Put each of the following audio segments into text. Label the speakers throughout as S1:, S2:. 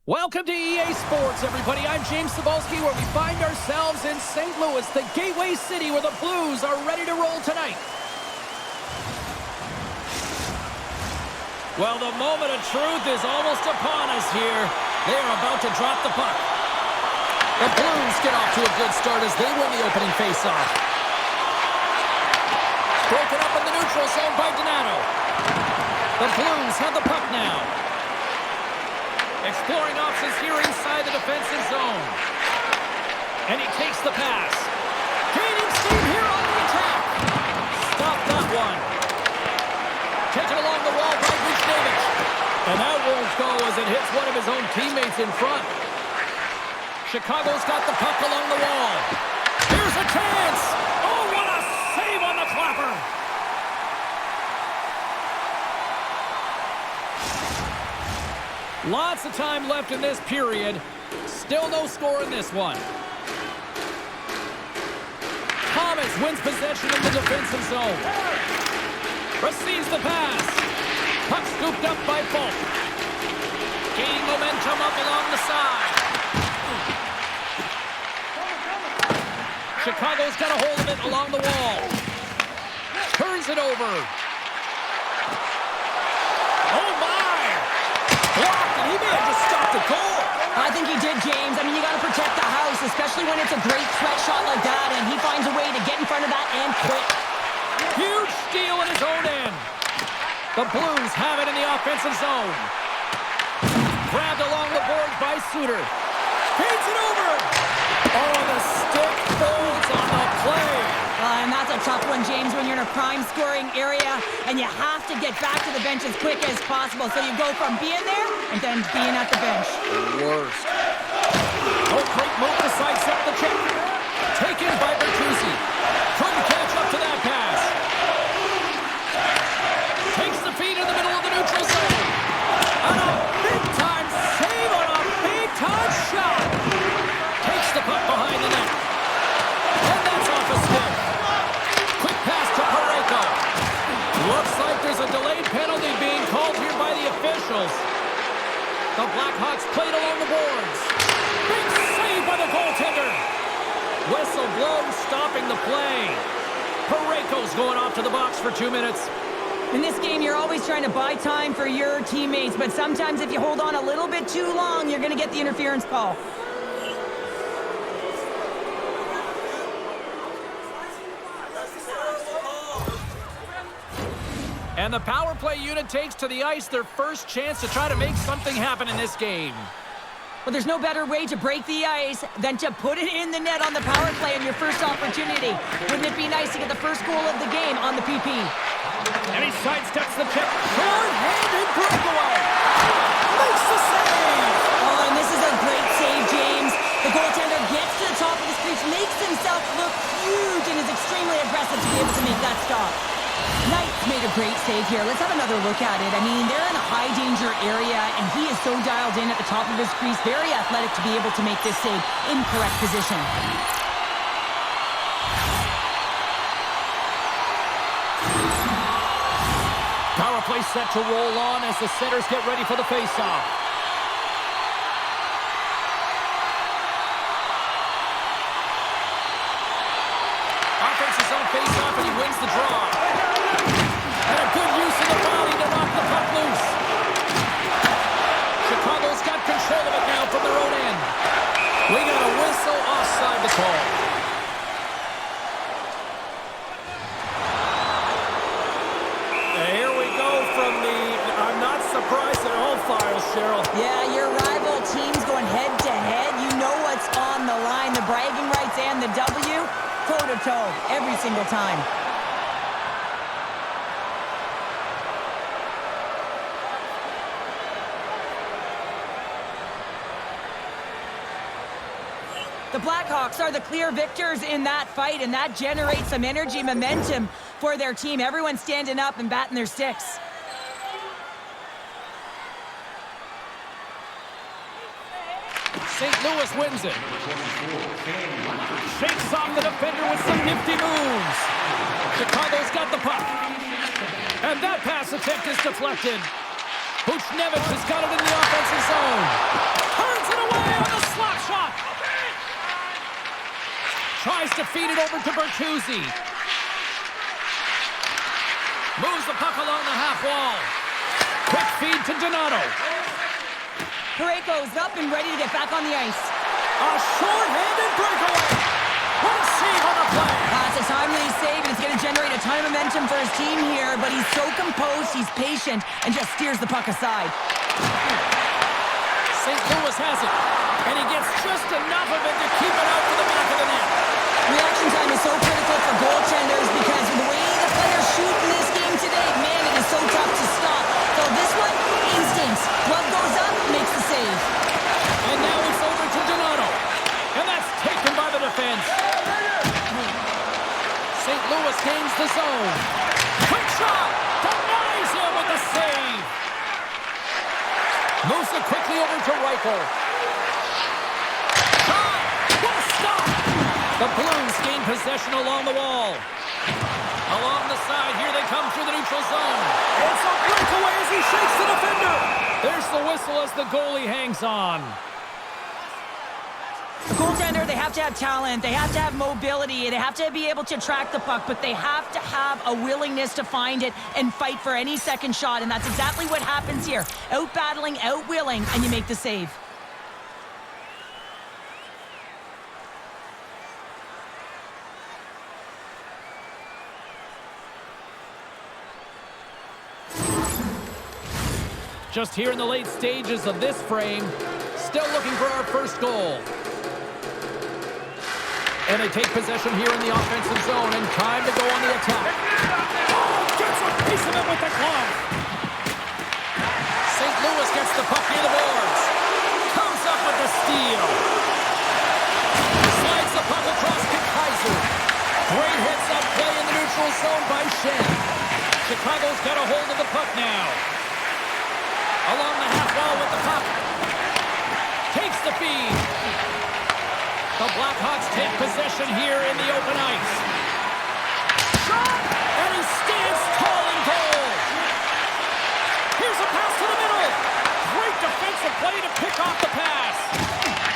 S1: Welcome to EA Sports, everybody. I'm James Cebulski, where we find ourselves in St. Louis, the gateway city where the Blues are ready to roll tonight. Well, the moment of truth is almost upon us here. They are about to drop the puck. The Blues get off to a good start as they win the opening faceoff. Broken up in the neutral zone by Donato. The Blues have the puck now. Exploring options here inside the defensive zone. And he takes the pass. Gaining steam here on the attack. Stop that one. Taken along the wall by EDGE. And that won't go as it hits one of his own teammates in front. Chicago's got the puck along the wall. Here's a chance. Oh, what a save on the clapper. Lots of time left in this period. Still no score in this one. Thomas wins possession in the defensive zone. Receives the pass. Puck scooped up by Falk. Gaining momentum up along the side. Chicago's got a hold of it along the wall. Turns it over. Oh my! Blocked, and he may have just stopped the goal.
S2: I think he did, James. I mean, you got to protect the house, especially when it's a great threat shot like that, and he finds a way to get in front of that and quick.
S1: Huge steal in his own end. The Blues have it in the offensive zone. Grabbed along the boards by Suter. Feeds it over. Oh, the stick folds on the play.
S2: And that's a tough one, James, when you're in a prime scoring area and you have to get back to the bench as quick as possible. So you go from being there and then being at the bench.
S1: Worst. Oh, great move to sidestep the check. Taken by Bertuzzi. Couldn't catch up to that pass. Takes the feed in the middle of the neutral zone. And a big-time save on a big-time shot. Takes the puck behind the net. And that's off a stick. Quick pass to Parayko. Looks like there's a delayed penalty being called here by the officials. The Blackhawks played along the boards. Big save by the goaltender. Whistle blown, stopping the play. Parayko's going off to the box for 2 minutes.
S2: In this game, you're always trying to buy time for your teammates, but sometimes if you hold on a little bit too long, you're going to get the interference call.
S1: And the power play unit takes to the ice their first chance to try to make something happen in this game.
S2: Well, there's no better way to break the ice than to put it in the net on the power play on your first opportunity. Wouldn't it be nice to get the first goal of the game on the PP?
S1: And he sidesteps the check. Short-handed breakaway. Makes the save.
S2: Oh, and this is a great save, James. The goaltender gets to the top of his crease, makes himself look huge, and is extremely aggressive to be able to make that stop. Knight's made a great save here. Let's have another look at it. I mean, they're in a high-danger area, and he is so dialed in at the top of his crease. Very athletic to be able to make this save in correct position.
S1: Power play set to roll on as the setters get ready for the face-off. Offense is on face-off, and he wins the draw. And a good use of the body to knock the puck loose. Chicago's got control of it now from their own end. We got a whistle offside to call. Here we go from the I'm not surprised at all files, Cheryl.
S2: Yeah, your rival team's going head-to-head. You know what's on the line. The bragging rights and the W, toe-to-toe, every single time. The Blackhawks are the clear victors in that fight, and that generates some energy, momentum for their team. Everyone's standing up and batting their sticks.
S1: St. Louis wins it. Shakes off the defender with some nifty moves. Chicago's got the puck. And that pass attempt is deflected. Buchnevich has got it in the offensive zone. to feed it over to Bertuzzi. Moves the puck along the half wall. Quick feed to Donato.
S2: Parayko's up and ready to get back on the ice.
S1: A short-handed breakaway. What a save on the play.
S2: That's a timely save, and it's going to generate a ton of momentum for his team here, but he's so composed, he's patient, and just steers the puck aside.
S1: St. Louis has it, and he gets just enough of it to keep it out to the back of the net.
S2: Reaction time is so critical for goaltenders because with the way the players shoot in this game today, man, it is so tough to stop. So this one, instincts. Glove goes up, makes the save.
S1: And now it's over to Donato. And that's taken by the defense. St. Louis gains the zone. Quick shot! Denies him with the save. Moves it quickly over to Reichel. Shot! What a stop! The Blues gain possession along the wall. Along the side, here they come through the neutral zone. It's a breakaway as he shakes the defender. There's the whistle as the goalie hangs on.
S2: The goaltender, they have to have talent, they have to have mobility, they have to be able to track the puck, but they have to have a willingness to find it and fight for any second shot, and that's exactly what happens here. Out-battling, out-willing, and you make the save.
S1: Just here in the late stages of this frame, still looking for our first goal. And they take possession here in the offensive zone, and time to go on the attack. Oh, gets a piece of it with the glove. St. Louis gets the puck near the boards. Comes up with the steal. Slides the puck across to Kaiser. Great hits up play in the neutral zone by Shen. Chicago's got a hold of the puck now. Along the half wall with the puck. Takes the feed. The Blackhawks take possession here in the open ice. Shot! And he stands tall in goal. Here's a pass to the middle. Great defensive play to pick off the pass.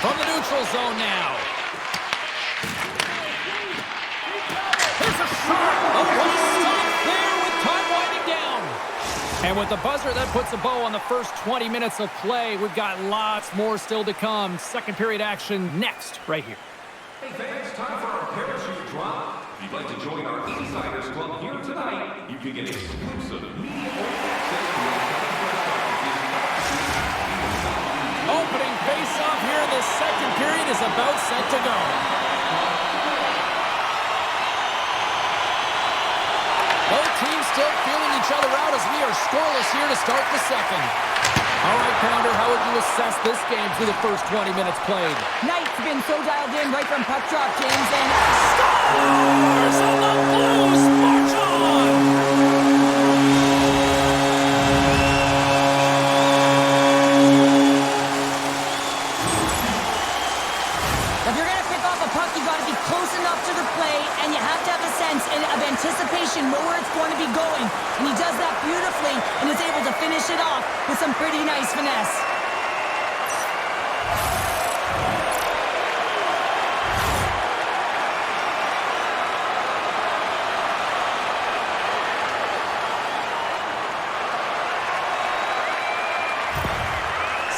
S1: From the neutral zone now. Here's a shot. A one-stop there with time winding down. And with the buzzer, that puts a bow on the first 20 minutes of play. We've got lots more still to come. Second period action next, right here.
S3: Hey fans, time for our parachute drop. If you'd like to join our Insiders Club here tonight, you can get exclusive media access to our
S1: Opening face-off here in the second period is about set to go. Both teams still feeling each other out as we are scoreless here to start the second. All right, Pounder, how would you assess this game through the first 20 minutes played?
S2: Knight's been so dialed in right from puck drop, James, and
S1: Scores! And the Blues march on!
S2: if you're going to pick off a puck, you got to be close enough to the play, and you have to have a sense of anticipation, know where it's going to be going. And he does that beautifully and is able to finish it off with some pretty nice finesse.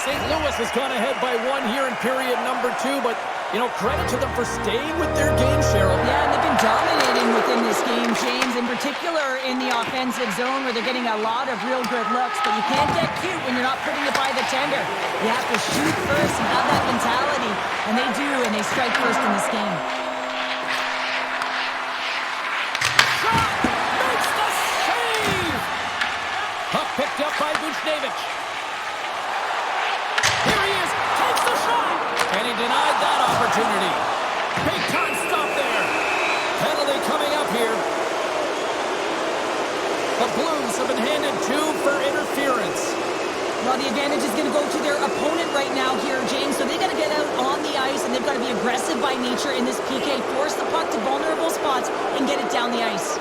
S1: St. Louis has gone ahead by one here in period number 2, but, you know, credit to them for staying with their game, Cheryl.
S2: Yeah, and they've been dominating within this game, James, in particular in the offensive zone where they're getting a lot of real good looks, but you can't get cute when you're not putting it by the tender. You have to shoot first and have that mentality, and they do, and they strike first in this game.
S1: Shot! Makes the save! Puck picked up by Buchnevich. Here he is, takes the shot! And he denied that opportunity. Big time stop there. Penalty coming up here. The Blues have been handed 2 for interference.
S2: Well, the advantage is going to go to their opponent right now here, James, so they got to get out on the ice, and they've got to be aggressive by nature in this PK, force the puck to vulnerable spots, and get it down the ice.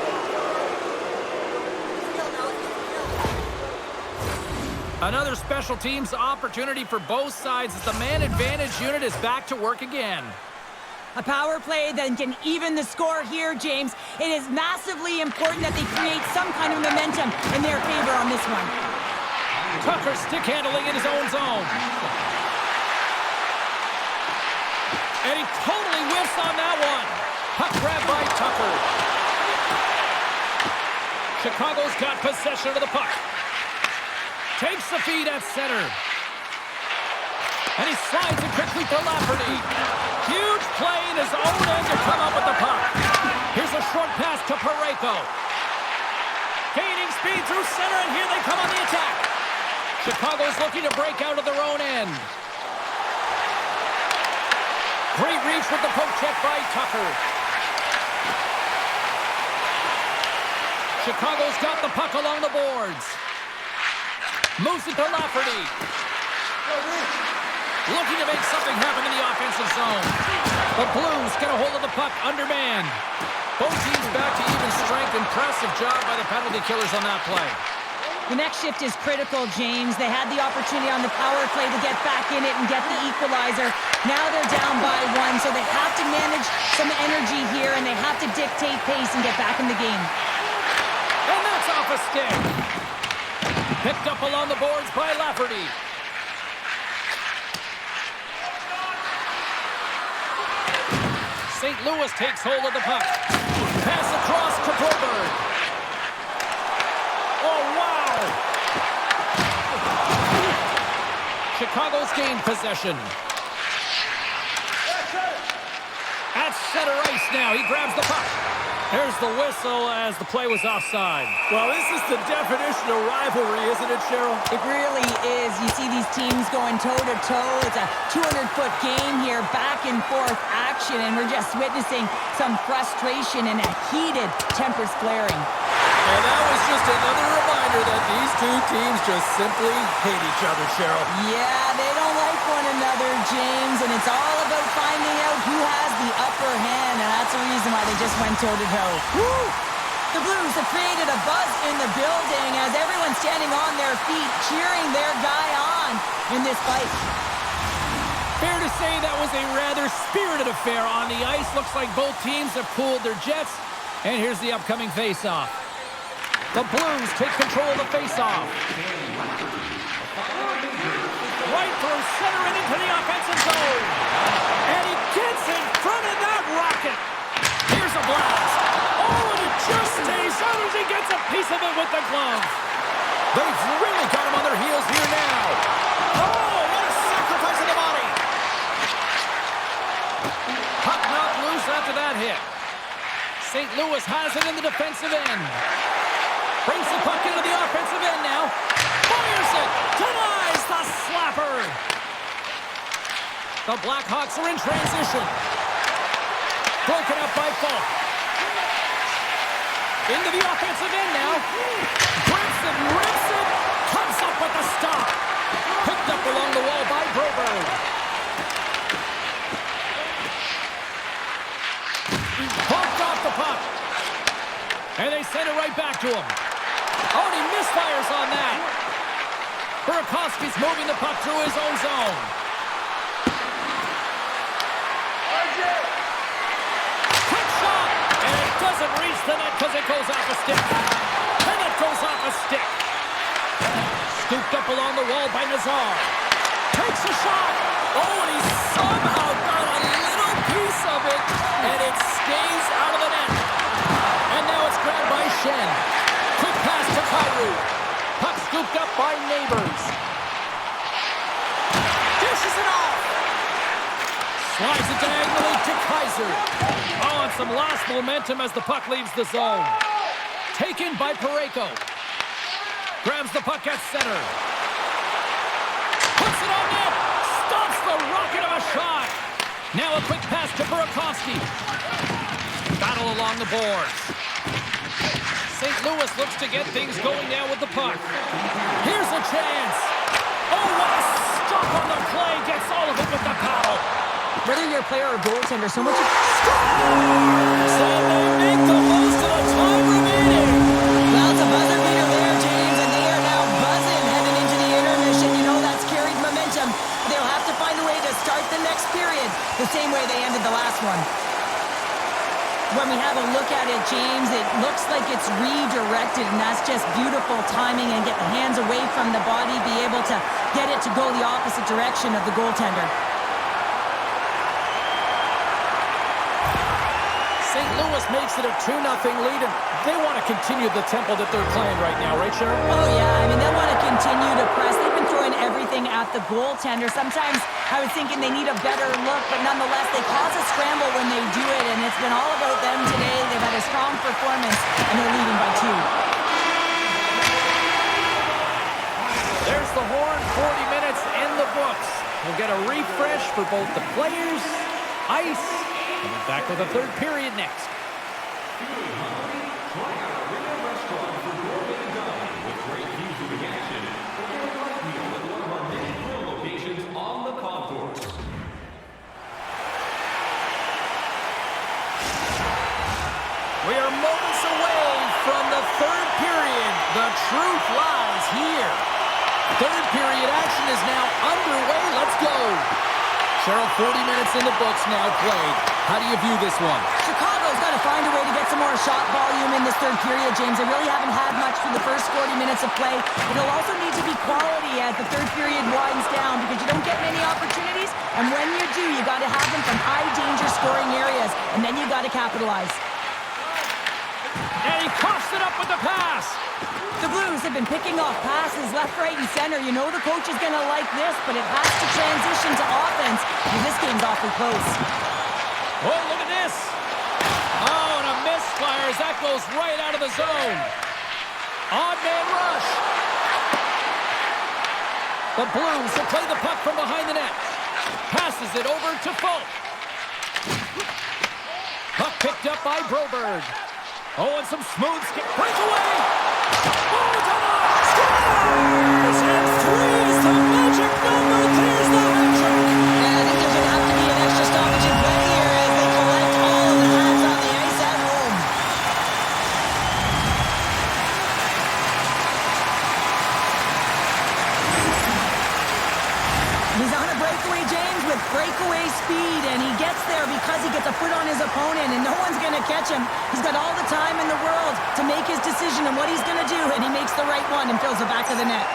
S1: Another special teams opportunity for both sides as the man advantage unit is back to work again.
S2: A power play that can even the score here, James. It is massively important that they create some kind of momentum in their favor on this one.
S1: Tucker stick handling in his own zone. And he totally whiffs on that one. Puck grab by Tucker. Chicago's got possession of the puck. Takes the feed at center. And he slides it quickly to Lafferty. Huge play in his own end to come up with the puck. Here's a short pass to Parayko. Gaining speed through center, and here they come on the attack. Chicago's looking to break out of their own end. Great reach with the poke check by Tucker. Chicago's got the puck along the boards. Moves it to Lafferty. Looking to make something happen in the offensive zone. The Blues get a hold of the puck undermanned. Both teams back to even strength. Impressive job by the penalty killers on that play.
S2: The next shift is critical, James. They had the opportunity on the power play to get back in it and get the equalizer. Now they're down by one, so they have to manage some energy here, and they have to dictate pace and get back in the game.
S1: And that's off a stick. Picked up along the boards by Lafferty. St. Louis takes hold of the puck. Pass across to Broberg. Oh, wow! Chicago's gained possession. At center ice now. He grabs the puck. There's the whistle as the play was offside.
S4: Well, this is the definition of rivalry, isn't it, Cheryl?
S2: It really is. You see these teams going toe-to-toe. It's a 200-foot game here, back and forth action, and we're just witnessing some frustration and a heated tempers flaring.
S4: And that was just another reminder that these two teams just simply hate each other, Cheryl.
S2: Yeah, they don't like one another, James, and it's all about finding out who has the upper hand, and that's the reason why they just went toe-to-toe. Woo! The Blues have created a buzz in the building as everyone's standing on their feet, cheering their guy on in this fight.
S1: Fair to say that was a rather spirited affair on the ice. Looks like both teams have cooled their jets, and here's the upcoming face-off. The Blues take control of the face-off. Right through center and into the offensive zone. And he gets in front of that rocket. Here's a blast. Oh, and it just stays out as he gets a piece of it with the glove. They've really got him on their heels here now. Oh, what a sacrifice of the body. Puck knocked loose after that hit. St. Louis has it in the defensive end. Brings the puck into the offensive end now. Fires it. Denies the slapper. The Blackhawks are in transition. Broken up by Falk. Into the offensive end now. Grips it, rips it. Comes up with the stop. Picked up along the wall by Broberg. Bumped off the puck. And they send it right back to him. Oh, and he misfires on that. Burakovsky's moving the puck through his own zone. Quick shot! And it doesn't reach the net because it goes off a stick. And it goes off a stick. Scooped up along the wall by Nazar. Takes a shot. Oh, and he somehow got a little piece of it. And it stays out of the net. And now it's grabbed by Shen. Quick pass to Kyrou. Puck scooped up by Neighbors. Dishes it off. Slides it diagonally to Kaiser. Oh, and some lost momentum as the puck leaves the zone. Taken by Parayko. Grabs the puck at center. Puts it on net. Stops the rocket of a shot. Now a quick pass to Burakovsky. Battle along the boards. St. Louis looks to get things going now with the puck. Here's a chance. Oh, what a stop on the play. Gets all of it with the paddle.
S2: Whether you're a player or goaltender, so much...
S1: So they make the most of the time remaining.
S2: Well, it's a buzzer beater there, James, and they are now buzzing heading into the intermission. You know that's carried momentum. They'll have to find a way to to start the next period the same way they ended the last one. When we have a look at it, James, it looks like it's redirected, and that's just beautiful timing and get the hands away from the body, be able to get it to go the opposite direction of the goaltender.
S1: St. Louis makes it a 2-0 lead, and they want to continue the tempo that they're playing right now, right, Cheryl?
S2: Oh, yeah. I mean, they want to continue to press. They've been throwing everything at the goaltender. Sometimes I was thinking they need a better look, but nonetheless, they cause a scramble when they do it, and it's been all about them today. They've had a strong performance, and they're leading by 2.
S1: There's the horn, 40 minutes in the books. We'll get a refresh for both the players, ice, and we're back with the third period next.
S3: Feeling hungry? Try our Arena restaurant for gourmet dining with great views of the action. Or get a light meal at one of our many grill locations on the concourse.
S1: We are moments away from the third period. The truth lies here. Third period action is now underway. Let's go. Cheryl, 40 minutes in the books now played. How do you view this one?
S2: Chicago's got to find a way to get some more shot volume in this third period, James. They really haven't had much for the first 40 minutes of play. It'll also need to be quality as the third period winds down because you don't get many opportunities, and when you do, you got to have them from high-danger scoring areas, and then you got to capitalize.
S1: And he coughs it up with the pass.
S2: The Blues have been picking off passes left, right, and center. You know the coach is going to like this, but it has to transition to offense. And this game's awfully close.
S1: Oh, look at this. Oh, and a misfire as that goes right out of the zone. Odd man rush. The Blues will play the puck from behind the net. Passes it over to Folk. Puck picked up by Broberg. Oh, and some smooth skip. Breakaway. Oh, Thomas scores! And three's the magic number. There's the hat trick.
S2: And I think there's going to have to be an extra stoppage in play here as they collect all of the pads on the ice at home. He's on a breakaway, James, with breakaway speed, and he gets there because he gets a foot on his opponent, and no one's going to catch him. He's got all the time in the world to make his decision on what he's going to do, and he makes the right one and fills the back of the net.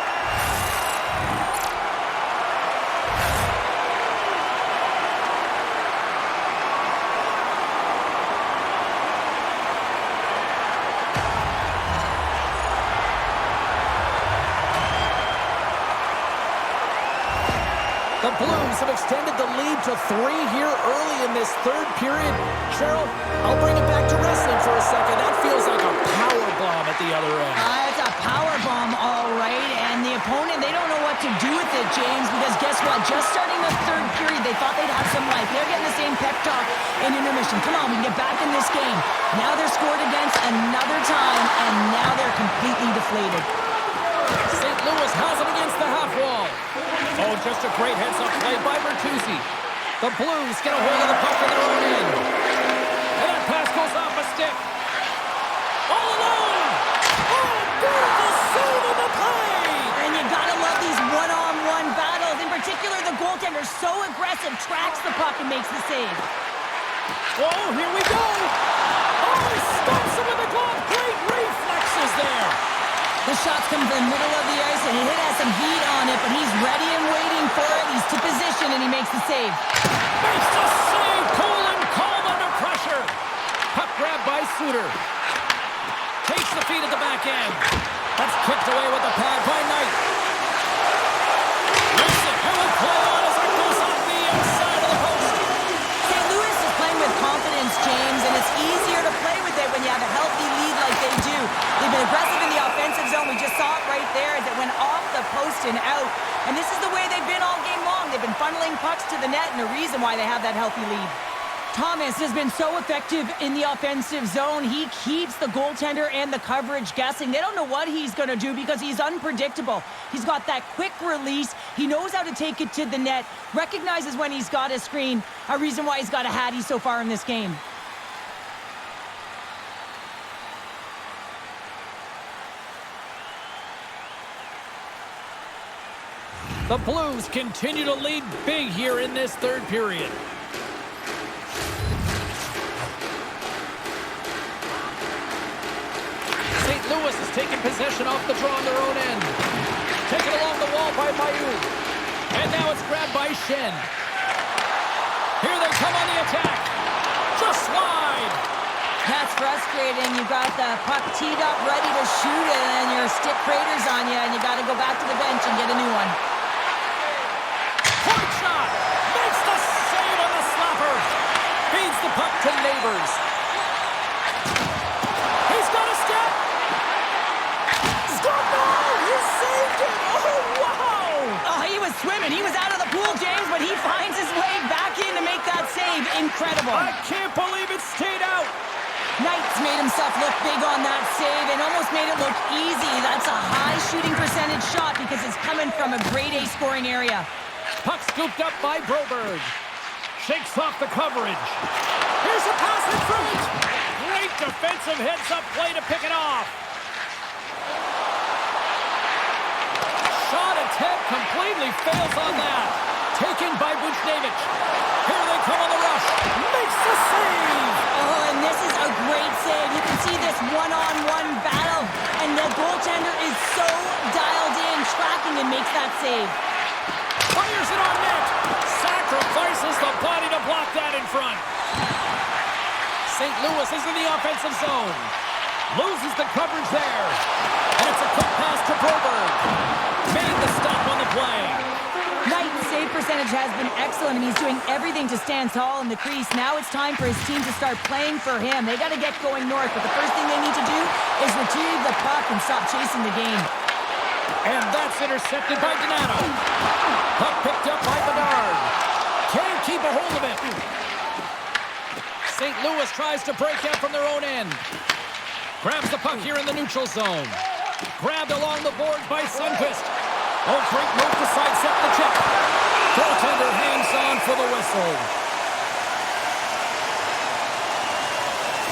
S1: The Blues have extended the lead to 3 here early in this third period. Cheryl, I'll bring it back to wrestling for a second. That feels like a power bomb at the other end.
S2: It's a power bomb, all right, and the opponent, they don't know what to do with it, James, because guess what? Just starting the third period, they thought they'd have some life. They're getting the same pep talk in intermission. Come on, we can get back in this game. Now they're scored against another time, and now they're completely deflated.
S1: St. Louis has it against the half wall. Oh, just a great heads-up play by Bertuzzi. The Blues get a hold of the puck in their own end. And that pass goes off a stick. All alone! Oh, beautiful save on the play!
S2: And you gotta love these one-on-one battles. In particular, the goaltender, so aggressive, tracks the puck and makes the save.
S1: Oh, here we go! Oh, he stops him with the glove. Great reflexes there.
S2: The shots come from the middle of the ice, and he has some heat on it, but he's ready and waiting for it. He's to position, and he makes the save.
S1: Makes the save. Cool and calm under pressure. Puck grab by Suter. Takes the feed at the back end. That's kicked away with the pad by Knight. Lifts it. Here will play on as it goes off the inside of the post.
S2: St. Louis is playing with confidence, James, and it's easier to play with it when you have a healthy lead like they do. They've been aggressive in the offensive zone. We just saw it right there as it went off the post and out. And this is the way they've been all game long. They've been funneling pucks to the net, and a reason why they have that healthy lead. Thomas has been so effective in the offensive zone. He keeps the goaltender and the coverage guessing. They don't know what he's going to do because he's unpredictable. He's got that quick release. He knows how to take it to the net, recognizes when he's got a screen, a reason why he's got a Hattie so far in this game.
S1: The Blues continue to lead big here in this third period. St. Louis is taking possession off the draw on their own end. Taken along the wall by Mayu. And now it's grabbed by Shen. Here they come on the attack. Just wide.
S2: That's frustrating. You got the puck teed up, ready to shoot it, and your stick craters on you, and you got to go back to the bench and get a new one.
S1: Point shot. Makes the save on the slapper. Feeds the puck to Neighbors. He's got a step. Scored! No! He saved it! Oh, wow!
S2: Oh, he was swimming. He was out of the pool, James, but he finds his way back in to make that save. Incredible.
S1: I can't believe it stayed out.
S2: Knights made himself look big on that save and almost made it look easy. That's a high shooting percentage shot because it's coming from a grade A scoring area.
S1: Puck scooped up by Broberg. Shakes off the coverage. Here's a pass in front. Great defensive heads-up play to pick it off. Shot attempt completely fails on that. Taken by Buchnevich. Here they come on the rush. Makes the save.
S2: Oh, and this is a great save. You can see this one-on-one battle, and the goaltender is so dialed in, tracking and makes that save.
S1: Fires it on net. Sacrifices the body to block that in front. St. Louis is in the offensive zone. Loses the coverage there. And it's a quick pass to Broberg. Made the stop on the play.
S2: Knight's save percentage has been excellent, and he's doing everything to stand tall in the crease. Now it's time for his team to start playing for him. They got to get going north, but the first thing they need to do is retrieve the puck and stop chasing the game.
S1: And that's intercepted by Donato. Puck picked up by Bedard. Can't keep a hold of it. St. Louis tries to break out from their own end. Grabs the puck here in the neutral zone. Grabbed along the board by Sundqvist. Oh, great move to sidestep the check. Goaltender hangs on for the whistle.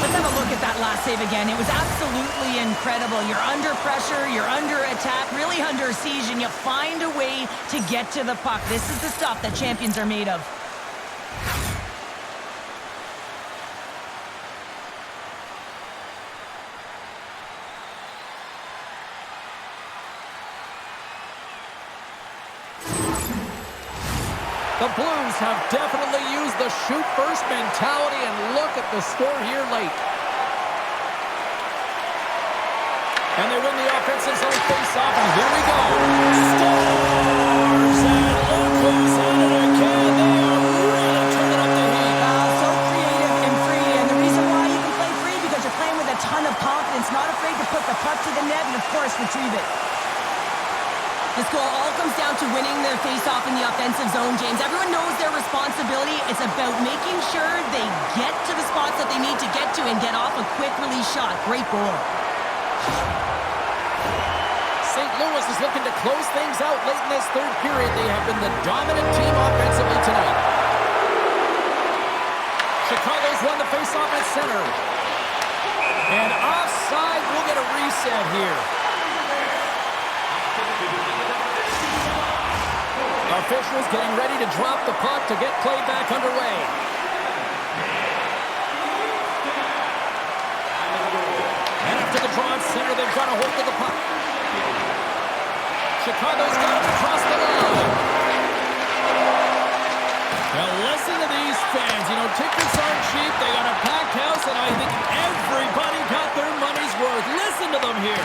S2: Let's have a look at that last save again. It was absolutely incredible. You're under pressure, you're under attack, really under siege, and you find a way to get to the puck. This is the stuff that champions are made of.
S1: The Blues have definitely used the shoot-first mentality, and look at the score here late. And they win the offensive zone face-off, and here we go. Stars! And look who's at it again. They are really turning up the heat.
S2: So creative and free, and the reason why you can play free because you're playing with a ton of confidence, not afraid to put the puck to the net and, of course, retrieve it. This goal all comes down to winning their face-off in the offensive zone, James. Everyone knows their responsibility. It's about making sure they get to the spots that they need to get to and get off a quick release shot. Great goal.
S1: St. Louis is looking to close things out late in this third period. They have been the dominant team offensively tonight. Chicago's won the face-off at center. And offside, we'll get a reset here. Officials getting ready to drop the puck to get play back underway. And after the draw at center, they've got a hold of the puck. Chicago's got it across the line. Now listen to these fans. You know, tickets aren't cheap. They got a packed house, and I think everybody got their money's worth. Listen to them here.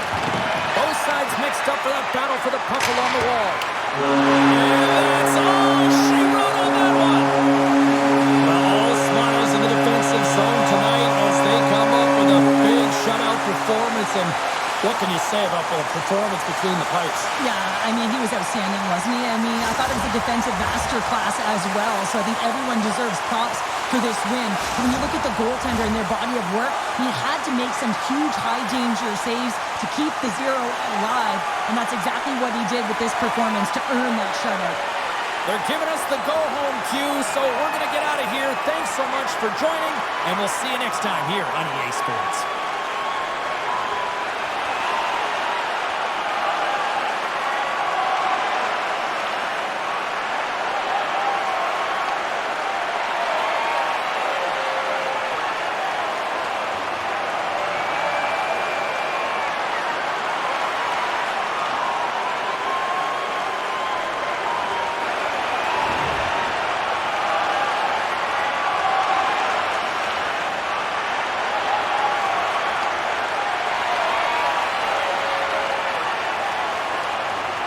S1: Both sides mixed up for that battle for the puck along the wall. And that's all she wrote on that one. Well, all smiles in the defensive zone tonight as they come up with a big shutout performance. And what can you say about the performance between the pipes?
S2: Yeah, I mean, he was outstanding, wasn't he? I mean, I thought it was a defensive masterclass as well, so I think everyone deserves props for this win. When you look at the goaltender and their body of work, he had to make some huge high-danger saves to keep the zero alive, and that's exactly what he did with this performance to earn that shutout.
S1: They're giving us the go-home cue, so we're going to get out of here. Thanks so much for joining, and we'll see you next time here on EA Sports.